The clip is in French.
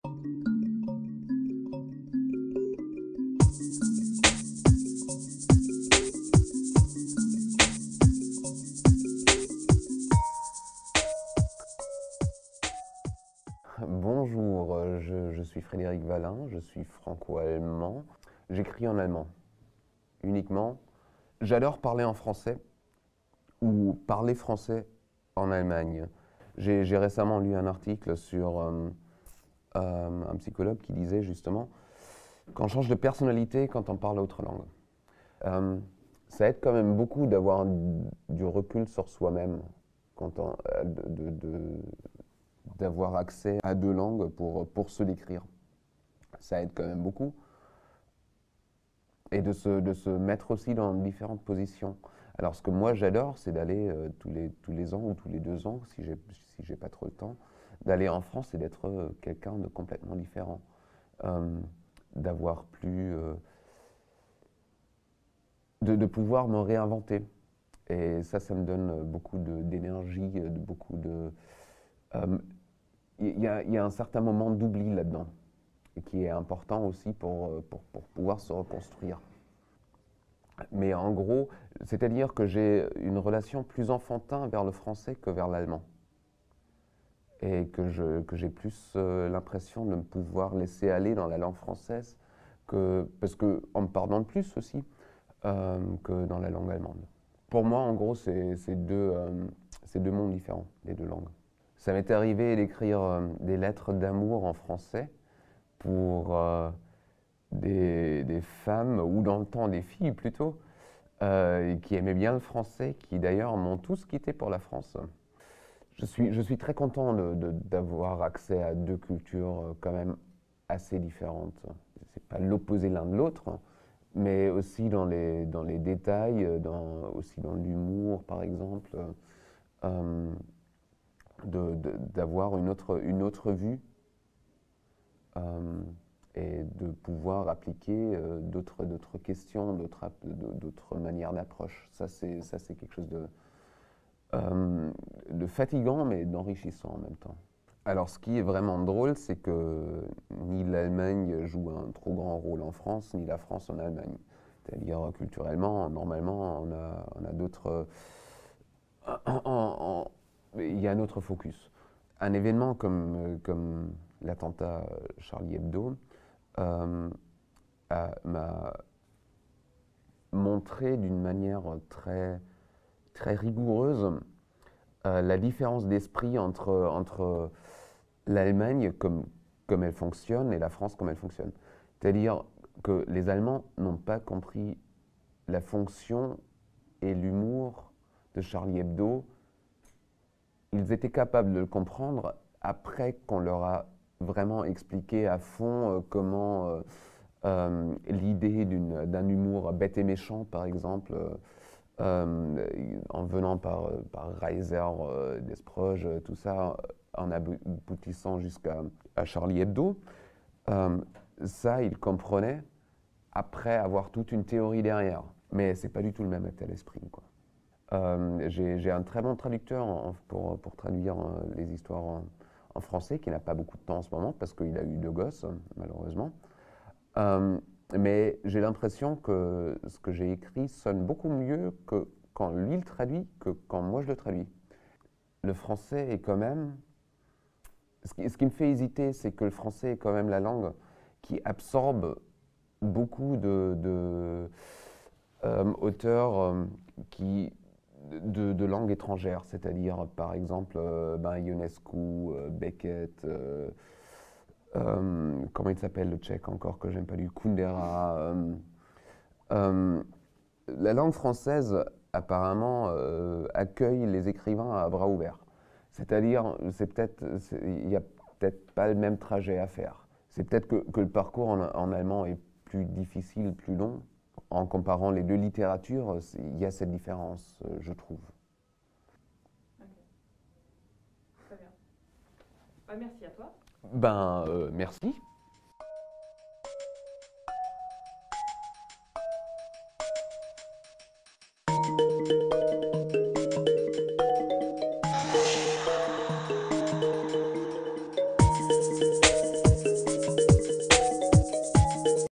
Bonjour, je suis Frédéric Valin, je suis franco-allemand. J'écris en allemand, uniquement. J'adore parler en français ou parler français en Allemagne. J'ai récemment lu un article sur un psychologue qui disait justement qu'on change de personnalité quand on parle autre langue. Ça aide quand même beaucoup d'avoir du recul sur soi-même, d'avoir accès à deux langues pour se décrire. Ça aide quand même beaucoup. Et de se mettre aussi dans différentes positions. Alors ce que moi j'adore, c'est d'aller tous les ans ou tous les 2 ans, si j'ai pas trop le temps, d'aller en France et d'être quelqu'un de complètement différent. D'avoir plus... de pouvoir me réinventer. Et ça me donne beaucoup d'énergie, beaucoup de... Il y a un certain moment d'oubli là-dedans, qui est important aussi pour pouvoir se reconstruire. Mais en gros, c'est-à-dire que j'ai une relation plus enfantin vers le français que vers l'allemand. Et que j'ai plus l'impression de me pouvoir laisser aller dans la langue française, parce qu'on me pardonne plus aussi que dans la langue allemande. Pour moi, en gros, c'est deux mondes différents, les deux langues. Ça m'est arrivé d'écrire des lettres d'amour en français pour des femmes, ou dans le temps des filles plutôt, qui aimaient bien le français, qui d'ailleurs m'ont tous quitté pour la France. Je suis très content d'avoir accès à deux cultures quand même assez différentes. C'est pas l'opposé l'un de l'autre, mais aussi dans les détails, aussi dans l'humour par exemple, d'avoir une autre vue et de pouvoir appliquer d'autres questions, d'autres manières d'approche. Ça, c'est quelque chose de fatigant, mais d'enrichissant en même temps. Alors, ce qui est vraiment drôle, c'est que ni l'Allemagne joue un trop grand rôle en France, ni la France en Allemagne. C'est-à-dire, culturellement, normalement, on a d'autres... Il y a un autre focus. Un événement comme l'attentat Charlie Hebdo m'a montré d'une manière très rigoureuse la différence d'esprit entre l'Allemagne comme elle fonctionne et la France comme elle fonctionne. C'est-à-dire que les Allemands n'ont pas compris la fonction et l'humour de Charlie Hebdo. Ils étaient capables de le comprendre après qu'on leur a vraiment expliqué à fond comment l'idée d'un humour bête et méchant, par exemple, en venant par Reiser, Desproges, tout ça, en aboutissant jusqu'à Charlie Hebdo, ça, ils comprenaient après avoir toute une théorie derrière. Mais c'est pas du tout le même état d'esprit, quoi. J'ai un très bon traducteur pour traduire les histoires en français, qui n'a pas beaucoup de temps en ce moment, parce qu'il a eu 2 gosses, malheureusement. Mais j'ai l'impression que ce que j'ai écrit sonne beaucoup mieux que quand lui le traduit que quand moi je le traduis. Le français est quand même... Ce qui me fait hésiter, c'est que le français est quand même la langue qui absorbe beaucoup d'auteurs de langues étrangères, c'est-à-dire par exemple Ionescu, Beckett, comment il s'appelle le tchèque encore que j'aime pas du Kundera. La langue française apparemment accueille les écrivains à bras ouverts. C'est-à-dire, il n'y a peut-être pas le même trajet à faire. C'est peut-être que le parcours en allemand est plus difficile, plus long. En comparant les deux littératures, il y a cette différence, je trouve. Ok, très bien. Bah, merci à toi. Merci.